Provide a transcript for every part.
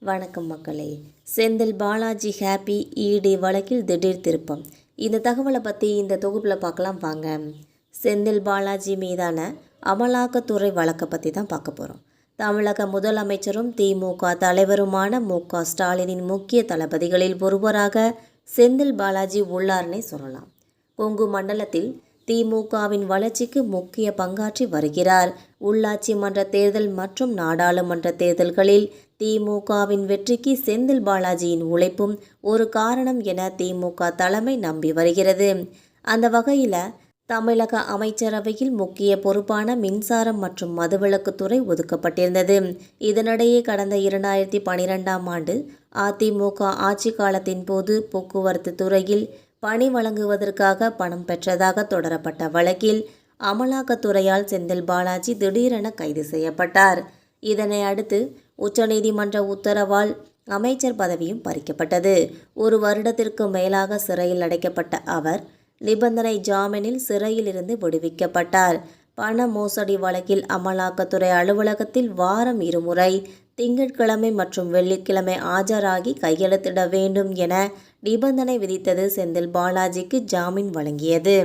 வணக்கம் மக்களே. செந்தில் பாலாஜி ஹாப்பி இடி வழக்கில் திடீர் திருப்பம். இந்த தகவலை பற்றி இந்த தொகுப்பில் பார்க்கலாம் வாங்க. செந்தில் பாலாஜி மீதான அமலாக்கத்துறை வழக்கை பற்றி தான் பார்க்க போகிறோம். தமிழக முதலமைச்சரும் திமுக தலைவருமான மு.க. ஸ்டாலினின் முக்கிய தளபதிகளில் ஒருவராக செந்தில் பாலாஜி உள்ளார்னே சொல்லலாம். கொங்கு மண்டலத்தில் திமுகவின் வளர்ச்சிக்கு முக்கிய பங்காற்றி வருகிறார். உள்ளாட்சி மன்ற தேர்தல் மற்றும் நாடாளுமன்ற தேர்தல்களில் திமுகவின் வெற்றிக்கு செந்தில் பாலாஜியின் உழைப்பும் ஒரு காரணம் என திமுக தலைமை நம்பி வருகிறது. அந்த வகையில் தமிழக அமைச்சரவையில் முக்கிய பொறுப்பான மின்சாரம் மற்றும் மதுவிலக்குத்துறை ஒதுக்கப்பட்டிருந்தது. இதனிடையே கடந்த 2012ஆம் ஆண்டு அதிமுக ஆட்சி காலத்தின் போது போக்குவரத்து துறையில் பணி வழங்குவதற்காக பணம் பெற்றதாக தொடரப்பட்ட வழக்கில் அமலாக்கத்துறையால் செந்தில் பாலாஜி திடீரென கைது செய்யப்பட்டார். இதனை அடுத்து உச்சநீதிமன்ற உத்தரவால் அமைச்சர் பதவியும் பறிக்கப்பட்டது. 1 வருடத்திற்கு மேலாக சிறையில் அடைக்கப்பட்ட அவர் நிபந்தனை ஜாமீனில் சிறையில் இருந்து விடுவிக்கப்பட்டார். பண மோசடி வழக்கில் அமலாக்கத்துறை அலுவலகத்தில் வாரம் 2 முறை திங்கட்கிழமை மற்றும் வெள்ளிக்கிழமை ஆஜராகி கையெழுத்திட வேண்டும் என நிபந்தனை விதித்தது செந்தில் பாலாஜிக்கு ஜாமீன் வழங்கியது.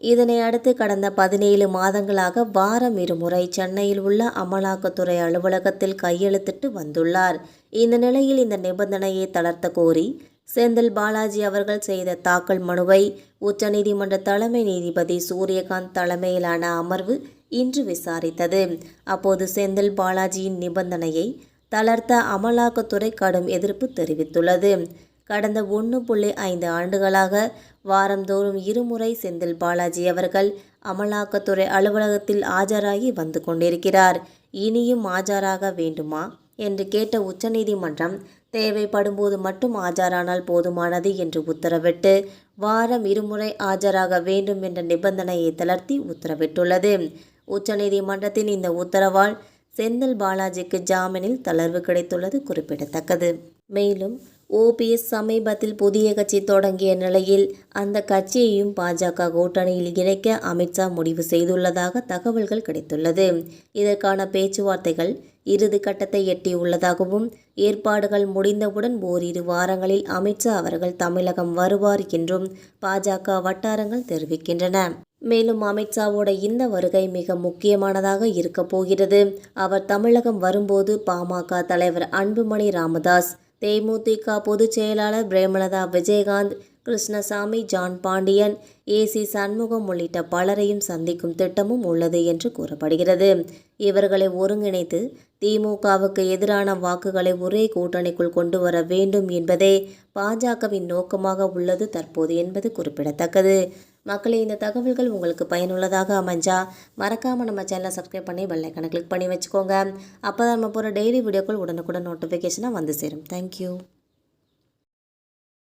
இதனை அடுத்து கடந்த 17 மாதங்களாக வாரம் 2 முறை சென்னையில் உள்ள அமலாக்கத்துறை அலுவலகத்தில் கையெழுத்திட்டு வந்துள்ளார். இந்த நிலையில் இந்த நிபந்தனையை தளர்த்த கோரி செந்தில் பாலாஜி அவர்கள் செய்த தாக்கல் மனுவை உச்சநீதிமன்ற தலைமை நீதிபதி சூரியகாந்த் தலைமையிலான அமர்வு இன்று விசாரித்தது. அப்போது செந்தில் பாலாஜியின் நிபந்தனையை தளர்த்த அமலாக்கத்துறை கடும் எதிர்ப்பு தெரிவித்துள்ளது. கடந்த 1.5 ஆண்டுகளாக வாரந்தோறும் 2 முறை செந்தில் பாலாஜி அவர்கள் அமலாக்கத்துறை அலுவலகத்தில் ஆஜராகி வந்து கொண்டிருக்கிறார். இனியும் ஆஜராக வேண்டுமா என்று கேட்ட உச்சநீதிமன்றம் தேவைப்படும்போது மட்டும் ஆஜரானால் போதுமானது என்று உத்தரவிட்டு வாரம் 2 முறை ஆஜராக வேண்டும் என்ற நிபந்தனையை தளர்த்தி உத்தரவிட்டுள்ளது. உச்சநீதிமன்றத்தின் இந்த உத்தரவால் செந்தில் பாலாஜிக்கு ஜாமீனில் தளர்வு கிடைத்துள்ளது குறிப்பிடத்தக்கது. மேலும் ஓபிஎஸ் சமீபத்தில் புதிய கட்சி தொடங்கிய நிலையில் அந்த கட்சியையும் பாஜக கூட்டணியில் இணைக்க அமித்ஷா முடிவு செய்துள்ளதாக தகவல்கள் கிடைத்துள்ளது. இதற்கான பேச்சுவார்த்தைகள் இறுதி கட்டத்தை எட்டியுள்ளதாகவும் ஏற்பாடுகள் முடிந்தவுடன் ஓரிரு வாரங்களில் அமித்ஷா அவர்கள் தமிழகம் வருவார் என்றும் பாஜக வட்டாரங்கள் தெரிவிக்கின்றன. மேலும் அமித்ஷாவோட இந்த வருகை மிக முக்கியமானதாக இருக்க போகிறது. அவர் தமிழகம் வரும்போது பாமக தலைவர் அன்புமணி ராமதாஸ், தேமுதிக பொதுச் செயலாளர் பிரேமலதா விஜயகாந்த், கிருஷ்ணசாமி, ஜான் பாண்டியன், ஏசி சண்முகம் உள்ளிட்ட பலரையும் சந்திக்கும் திட்டமும் உள்ளது என்று கூறப்படுகிறது. இவர்களை ஒருங்கிணைத்து திமுகவுக்கு எதிரான வாக்குகளை ஒரே கூட்டணிக்குள் கொண்டு வர வேண்டும் என்பதே பாஜகவின் நோக்கமாக உள்ளது தற்போது என்பது குறிப்பிடத்தக்கது. மக்களே, இந்த தகவல்கள் உங்களுக்கு பயனுள்ளதாக அமைஞ்சா மறக்காமல் நம்ம சேனலை சப்ஸ்கிரைப் பண்ணி பெல் ஐகானை கிளிக் பண்ணி வச்சுக்கோங்க. அப்போ தான் நம்ம போகிற டெய்லி வீடியோக்கள் உடனுக்குடன் நோட்டிஃபிகேஷனாக வந்து சேரும். தேங்க்யூ.